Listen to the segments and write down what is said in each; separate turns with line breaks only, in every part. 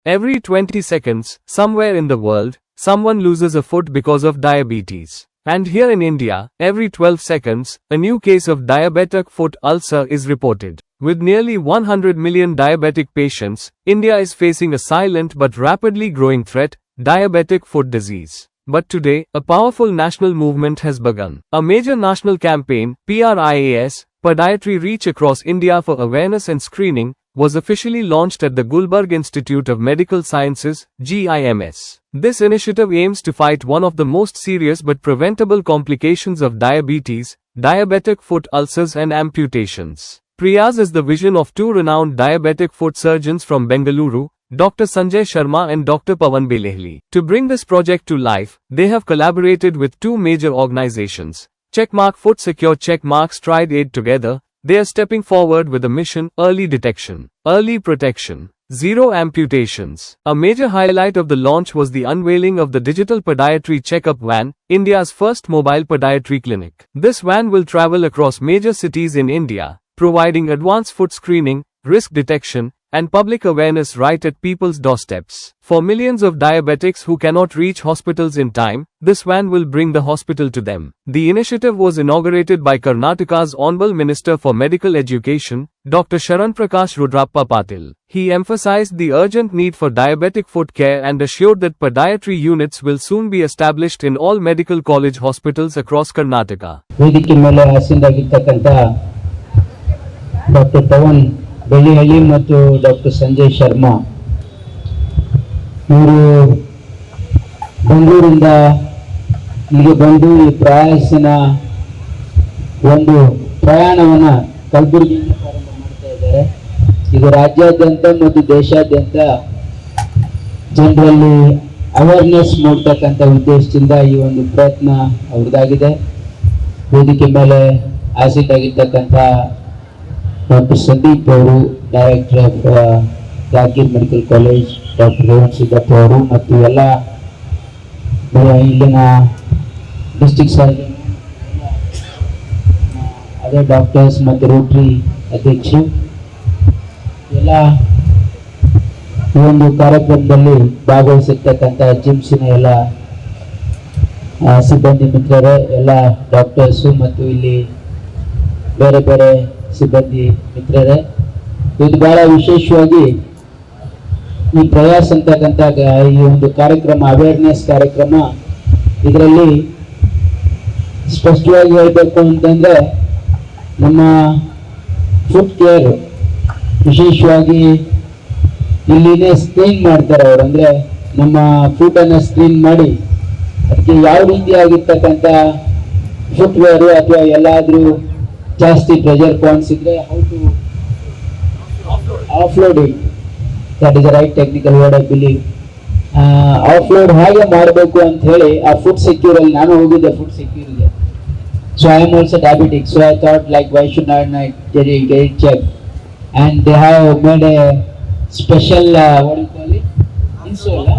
Every 20 seconds, somewhere in the world, someone loses a foot because of diabetes. And here in India, every 12 seconds, a new case of diabetic foot ulcer is reported. With nearly 100 million diabetic patients, India is facing a silent but rapidly growing threat, diabetic foot disease. But today, a powerful national movement has begun. A major national campaign, PRIAS, Podiatry Reach across India for awareness and screening, was officially launched at the Gulbarga Institute of Medical Sciences, GIMS. This initiative aims to fight one of the most serious but preventable complications of diabetes, diabetic foot ulcers and amputations. PRIAS is the vision of two renowned diabetic foot surgeons from Bengaluru, Dr. Sanjay Sharma and Dr. Pawan Belehli. To bring this project to life, they have collaborated with two major organizations, Checkmark Foot Secure, Checkmark Stride Aid. Together, they are stepping forward with a mission: early detection, early protection, zero amputations. A major highlight of the launch was the unveiling of the Digital Podiatry Checkup Van, India's first mobile podiatry clinic. This van will travel across major cities in India, providing advanced foot screening, risk detection, and public awareness right at people's doorsteps. For millions of diabetics who cannot reach hospitals in time, this van will bring the hospital to them. The initiative was inaugurated by Karnataka's Honorable Minister for Medical Education, Dr. Sharan Prakash Rudrappa Patil. He emphasized the urgent need for diabetic foot care and assured that podiatry units will soon be established in all medical college hospitals across Karnataka.
Dr. Pawan Belehli ಮತ್ತು doctor Sanjay Sharma ಇವರು ಬೆಂಗಳೂರಿಂದ ಇಲ್ಲಿಗೆ ಬಂದು ಈ ಪ್ರಯಾಸಿನ ಒಂದು ಪ್ರಯಾಣವನ್ನು ಕಲಬುರಗಿಯಿಂದ ಪ್ರಾರಂಭ ಮಾಡ್ತಾ ಇದ್ದಾರೆ. ಇದು ರಾಜ್ಯಾದ್ಯಂತ ಮತ್ತು ದೇಶಾದ್ಯಂತ ಜನರಲ್ಲಿ ಅವೇರ್ನೆಸ್ ಮೂಡ್ತಕ್ಕಂಥ ಉದ್ದೇಶದಿಂದ ಈ ಒಂದು ಪ್ರಯತ್ನ ಅವ್ರದ್ದಾಗಿದೆ. ವೇದಿಕೆ ಮೇಲೆ ಆಸೀನಾಗಿರ್ತಕ್ಕಂಥ ಡಾಕ್ಟರ್ ಸಂದೀಪ್ ಅವರು, director of Yadgir medical college, doctor Revan Siddappa ಅವರು ಮತ್ತು ಎಲ್ಲ ಇಲ್ಲಿನ ಡಿಸ್ಟ್ರಿಕ್ಟ್ ಸರ್ಜನ್, ಅದೇ ಡಾಕ್ಟರ್ಸ್ ಮತ್ತು ರೋಟರಿ ಅಧ್ಯಕ್ಷರು ಎಲ್ಲ ಈ ಒಂದು ಕಾರ್ಯಕ್ರಮದಲ್ಲಿ ಭಾಗವಹಿಸಿರ್ತಕ್ಕಂಥ ಜಿಮ್ಸಿನ ಎಲ್ಲ ಸಿಬ್ಬಂದಿ ಮಿತ್ರರೇ, ಎಲ್ಲ ಡಾಕ್ಟರ್ಸು ಮತ್ತು ಇಲ್ಲಿ ಬೇರೆ ಬೇರೆ ಸಿಬ್ಬಂದಿ ಮಿತ್ರರೇ, ಇದು ಬಹಳ ವಿಶೇಷವಾಗಿ ಈ ಪ್ರಯಾಸ್ ಅಂತಕ್ಕಂಥ ಈ ಒಂದು ಕಾರ್ಯಕ್ರಮ, ಅವೇರ್ನೆಸ್ ಕಾರ್ಯಕ್ರಮ, ಇದರಲ್ಲಿ ಸ್ಪಷ್ಟವಾಗಿ ಹೇಳಬೇಕು ಅಂತಂದ್ರೆ ನಮ್ಮ ಫುಟ್ ಕೇರ್ ವಿಶೇಷವಾಗಿ ಇಲ್ಲಿನೇ ಸ್ಕ್ರೀನ್ ಮಾಡ್ತಾರೆ ಅವರು. ಅಂದ್ರೆ ನಮ್ಮ ಫುಟ್ ಅನ್ನ ಸ್ಕ್ರೀನ್ ಮಾಡಿ ಅದಕ್ಕೆ ಯಾವ ರೀತಿಯಾಗಿರ್ತಕ್ಕಂಥ ಫುಟ್ ವೇರು ಅಥವಾ ಎಲ್ಲಾದ್ರೂ ಜಾಸ್ತಿ ಪ್ರೆಷರ್ ಪಾಯಿಂಟ್ಸ್ ಇದ್ರೆ how to offload it, that is the right technical word I believe. Offload ಹೇಗೆ ಮಾಡಬೇಕು ಅಂತ ಹೇಳಿ ಆ ಫುಡ್ ಸೆಕ್ಯೂರ್ ಅಲ್ಲಿ ನಾನು ಹೋಗಿದ್ದೆ, ಫುಡ್ ಸೆಕ್ಯೂರ್ಗೆ. So I am also diabetic, so I thought like why should not get it checked, and they have made a special what do you call it, insole.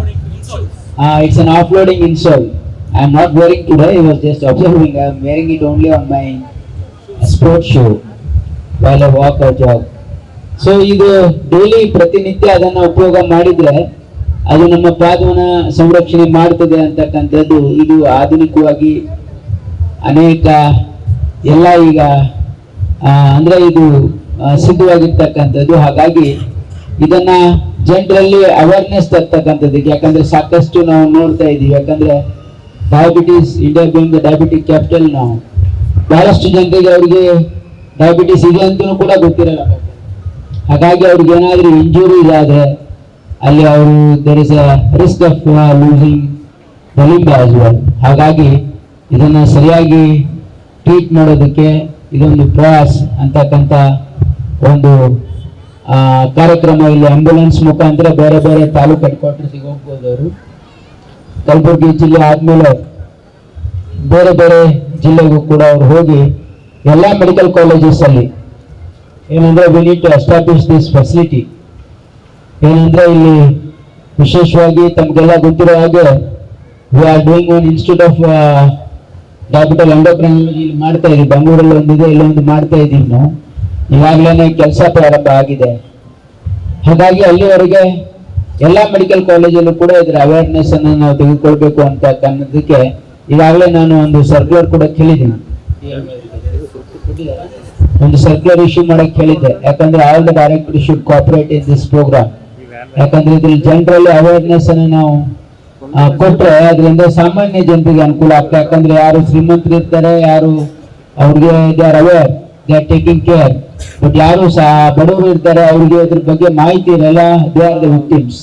It's an offloading insole. I am not wearing today, I was just observing. I am wearing it only on my sports shoe while I walk or jog. So ಇದು daily ಪ್ರತಿನಿತ್ಯ ಅದನ್ನು ಉಪಯೋಗ ಮಾಡಿದ್ರೆ ಅದು ನಮ್ಮ ಪಾದವನ್ನ ಸಂರಕ್ಷಣೆ ಮಾಡ್ತದೆ ಅಂತಕ್ಕಂಥದ್ದು ಇದು ಆಧುನಿಕವಾಗಿ ಅನೇಕ ಎಲ್ಲ ಈಗ ಅಂದ್ರೆ ಇದು ಸಿದ್ಧವಾಗಿರ್ತಕ್ಕಂಥದ್ದು. ಹಾಗಾಗಿ ಇದನ್ನ ಜನರಲ್ಲಿ ಅವೇರ್ನೆಸ್ ತರ್ತಕ್ಕಂಥದ್ದಕ್ಕೆ, ಯಾಕಂದ್ರೆ ಸಾಕಷ್ಟು ನಾವು ನೋಡ್ತಾ ಇದ್ದೀವಿ. ಯಾಕಂದ್ರೆ diabetes, India being the diabetic capital, ನಾವು ಬಹಳಷ್ಟು ಜನರಿಗೆ ಅವ್ರಿಗೆ ಡಯಾಬಿಟಿಸ್ ಇದೆ ಅಂತಲೂ ಕೂಡ ಗೊತ್ತಿರಲ್ಲ. ಹಾಗಾಗಿ ಅವ್ರಿಗೆ ಏನಾದರೂ ಇಂಜುರೀಸ್ ಆದರೆ ಅಲ್ಲಿ ಅವರು there is a risk of losing the limb as well. ಹಾಗಾಗಿ ಇದನ್ನು ಸರಿಯಾಗಿ ಟ್ರೀಟ್ ಮಾಡೋದಕ್ಕೆ ಇದೊಂದು ಪ್ರಯಾಸ್ ಅಂತಕ್ಕಂಥ ಒಂದು ಕಾರ್ಯಕ್ರಮ ಇಲ್ಲಿ ಆಂಬ್ಯುಲೆನ್ಸ್ ಮುಖಾಂತರ ಬೇರೆ ಬೇರೆ ತಾಲೂಕು ಹೆಡ್ ಕ್ವಾರ್ಟರ್ಸಿಗೆ ಹೋಗ್ಬೋದು. ಅವರು ಕಲಬುರಗಿ ಜಿಲ್ಲೆ ಆದಮೇಲೆ ಬೇರೆ ಬೇರೆ ಜಿಲ್ಲೆಗೂ ಕೂಡ ಅವ್ರು ಹೋಗಿ ಎಲ್ಲ ಮೆಡಿಕಲ್ ಕಾಲೇಜಸ್ ಅಲ್ಲಿ ಏನಂದ್ರೆ we need to establish this facility. ಏನಂದ್ರೆ ಇಲ್ಲಿ ವಿಶೇಷವಾಗಿ ತಮಗೆಲ್ಲ ಗೊತ್ತಿರೋ ಹಾಗೆ we are doing one institute of diabetic endocrinology ಇಲ್ಲಿ ಮಾಡ್ತಾ ಇದೀವಿ. ಬೆಂಗಳೂರಲ್ಲಿ ಒಂದಿದೆ, ಇಲ್ಲೊಂದು ಮಾಡ್ತಾ ಇದೀವಿ ನಾವು. ಈಗಾಗಲೇ ಕೆಲಸ ಪ್ರಾರಂಭ ಆಗಿದೆ. ಹಾಗಾಗಿ ಅಲ್ಲಿವರೆಗೆ ಎಲ್ಲ ಮೆಡಿಕಲ್ ಕಾಲೇಜಲ್ಲೂ ಕೂಡ ಇದರ ಅವೇರ್ನೆಸ್ ಅನ್ನು ನಾವು ತೆಗೆದುಕೊಳ್ಬೇಕು ಅಂತ ಅನ್ನೋದಕ್ಕೆ ಈಗಾಗಲೇ ನಾನು ಒಂದು ಸರ್ಕ್ಯುಲರ್ ಕೂಡ ಕೇಳಿದ್ದೀನಿ, ಒಂದು ಸರ್ಕ್ಯುಲರ್ ಇಶ್ಯೂ ಮಾಡಕ್ ಹೇಳಿದ್ದೆ. ಯಾಕಂದ್ರೆ all the director should cooperate in this program. ಯಾಕಂದ್ರೆ ಇದ್ರಲ್ಲಿ ಜನರಲ್ ಅವೇರ್ನೆಸ್ ಅನ್ನು ನಾವು ಕೊಟ್ರೆ ಅದರಿಂದ ಸಾಮಾನ್ಯ ಜನರಿಗೆ ಅನುಕೂಲ ಆಗ್ತದೆ. ಯಾಕಂದ್ರೆ ಯಾರು ಶ್ರೀಮಂತರು ಇರ್ತಾರೆ, ಯಾರು ಅವ್ರಿಗೆ they are aware, they are taking care. But ಯಾರು ಬಡವರು ಇರ್ತಾರೆ, ಅವ್ರಿಗೆ ಇದ್ರ ಬಗ್ಗೆ ಮಾಹಿತಿ ಇರಲ್ಲ, they are the victims.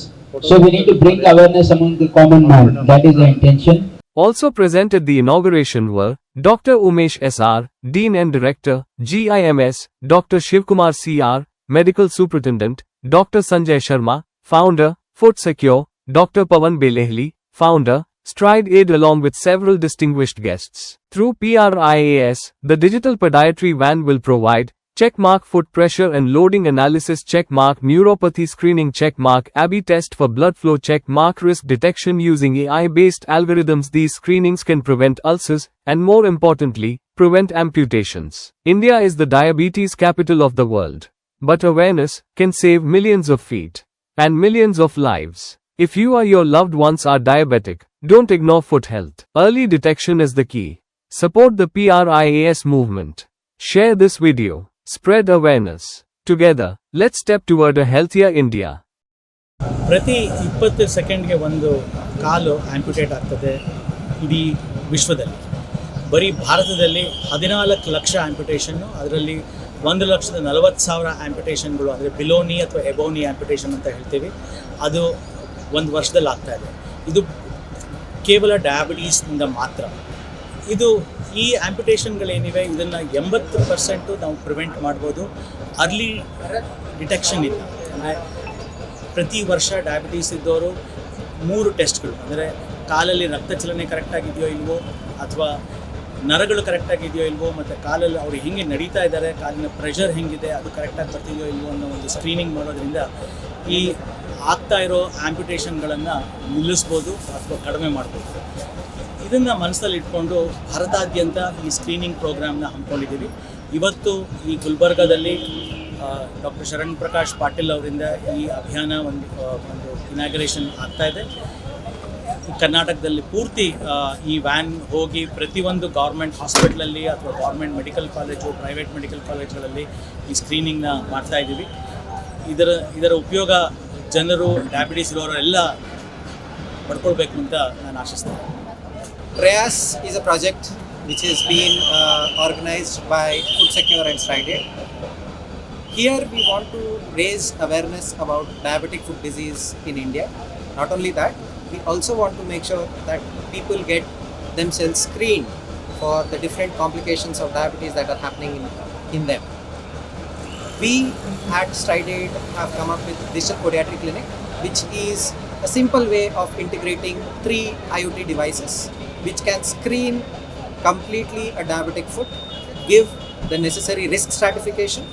So we need to bring awareness among the common man. That is the intention.
Also present at the inauguration were Dr. Umesh S.R., Dean and Director, GIMS, Dr. Shivkumar C.R., Medical Superintendent, Dr. Sanjay Sharma, Founder, Foot Secure, Dr. Pawan Belehli, Founder, Stride Aid, along with several distinguished guests. Through PRIAS, the digital podiatry van will provide checkmark foot pressure and loading analysis, checkmark neuropathy screening, checkmark ABI test for blood flow, checkmark risk detection using AI-based algorithms. These screenings can prevent ulcers and, more importantly, prevent amputations. India is the diabetes capital of the world. But awareness can save millions of feet and millions of lives. If you or your loved ones are diabetic, don't ignore foot health. Early detection is the key. Support the PRIAS movement. Share this video. Spread awareness. Together, let's step toward a healthier India.
ಪ್ರತಿ 20 ಸೆಕೆಂಡ್ಗೆ ಒಂದು ಕಾಲು ಆಂಪ್ಯುಟೇಟ್ ಆಗ್ತದೆ ಇಡೀ ವಿಶ್ವದಲ್ಲಿ. ಬರೀ ಭಾರತದಲ್ಲಿ 14 ಲಕ್ಷ ಆಂಪ್ಯುಟೇಷನ್ನು, ಅದರಲ್ಲಿ 1,40,000 ಆಂಪ್ಯುಟೇಷನ್ಗಳು, ಅಂದರೆ ಬಿಲೋನಿ ಅಥವಾ ಎಬೋನಿ ಆಂಪ್ಯುಟೇಷನ್ ಅಂತ ಹೇಳ್ತೀವಿ, ಅದು ಒಂದು ವರ್ಷದಲ್ಲಿ ಆಗ್ತಾ ಇದೆ. ಇದು ಕೇವಲ ಡಯಾಬಿಟೀಸ್ನಿಂದ ಮಾತ್ರ. ಇದು ಈ ಆಂಪ್ಯುಟೇಷನ್ಗಳೇನಿವೆ ಇದನ್ನು 80% ನಾವು ಪ್ರಿವೆಂಟ್ ಮಾಡ್ಬೋದು ಅರ್ಲಿ ಡಿಟೆಕ್ಷನ್ ಇಲ್ಲ. ಅಂದರೆ ಪ್ರತಿ ವರ್ಷ ಡಯಾಬಿಟೀಸ್ ಇದ್ದವರು 3 ಟೆಸ್ಟ್ಗಳು, ಅಂದರೆ ಕಾಲಲ್ಲಿ ರಕ್ತ ಚಲನೆ ಕರೆಕ್ಟಾಗಿದೆಯೋ ಇಲ್ವೋ, ಅಥವಾ ನರಗಳು ಕರೆಕ್ಟಾಗಿದೆಯೋ ಇಲ್ವೋ, ಮತ್ತು ಕಾಲಲ್ಲಿ ಅವರು ಹೆಂಗೆ ನಡೀತಾ ಇದ್ದಾರೆ, ಕಾಲಿನ ಪ್ರೆಷರ್ ಹೆಂಗಿದೆ, ಅದು ಕರೆಕ್ಟಾಗಿ ಬರ್ತಿದೆಯೋ ಇಲ್ವೋ ಅನ್ನೋ ಒಂದು ಸ್ಕ್ರೀನಿಂಗ್ ಮಾಡೋದ್ರಿಂದ ಈ ಆಗ್ತಾ ಇರೋ ಆಂಪ್ಯುಟೇಷನ್ಗಳನ್ನು ನಿಲ್ಲಿಸ್ಬೋದು ಅಥವಾ ಕಡಿಮೆ ಮಾಡ್ಬೋದು. ಇದನ್ನು ಮನಸ್ಸಲ್ಲಿ ಇಟ್ಕೊಂಡು ಭಾರತಾದ್ಯಂತ ಈ ಸ್ಕ್ರೀನಿಂಗ್ ಪ್ರೋಗ್ರಾಮ್ನ ಹಮ್ಮಿಕೊಂಡಿದ್ದೀವಿ. ಇವತ್ತು ಈ ಗುಲ್ಬರ್ಗಾದಲ್ಲಿ ಡಾಕ್ಟರ್ ಶರಣ್ ಪ್ರಕಾಶ್ ಪಾಟೀಲ್ ಅವರಿಂದ ಈ ಅಭಿಯಾನ ಒಂದು ಇನಾಗ್ರೇಷನ್ ಆಗ್ತಾಯಿದೆ. ಕರ್ನಾಟಕದಲ್ಲಿ ಪೂರ್ತಿ ಈ ವ್ಯಾನ್ ಹೋಗಿ ಪ್ರತಿಯೊಂದು ಗೌರ್ಮೆಂಟ್ ಹಾಸ್ಪಿಟ್ಲಲ್ಲಿ ಅಥವಾ government medical college, private medical ಕಾಲೇಜ್ಗಳಲ್ಲಿ ಈ ಸ್ಕ್ರೀನಿಂಗ್ನ ಮಾಡ್ತಾಯಿದ್ದೀವಿ. ಇದರ ಉಪಯೋಗ ಜನರು, ಡಯಾಬಿಟೀಸ್ ಇರೋರೆಲ್ಲ ಪಡ್ಕೊಳ್ಬೇಕು ಅಂತ ನಾನು ಆಶಿಸ್ತೇನೆ.
Prayas is a project which has been organized by Foot Secure and Stride Aid. Here we want to raise awareness about diabetic foot disease in India. Not only that, we also want to make sure that people get themselves screened for the different complications of diabetes that are happening in them. We at Stride Aid have come up with Digital Podiatry Clinic, which is a simple way of integrating 3 IoT devices which can screen completely a diabetic foot, give the necessary risk stratification,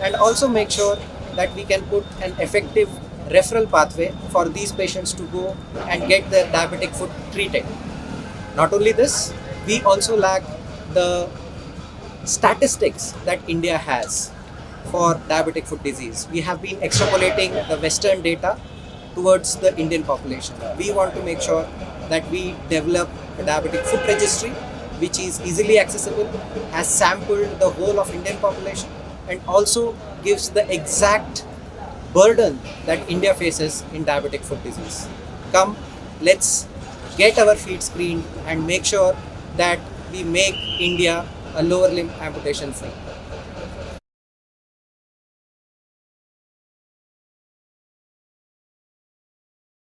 and also make sure that we can put an effective referral pathway for these patients to go and get their diabetic foot treated. Not only this, we also lack the statistics that India has for diabetic foot disease. We have been extrapolating the Western data towards the Indian population. We want to make sure that we develop a diabetic foot registry which is easily accessible, has sampled the whole of Indian population, and also gives the exact burden that India faces in diabetic foot disease. Come, let's get our feet screened and make sure that we make India a lower limb amputation free.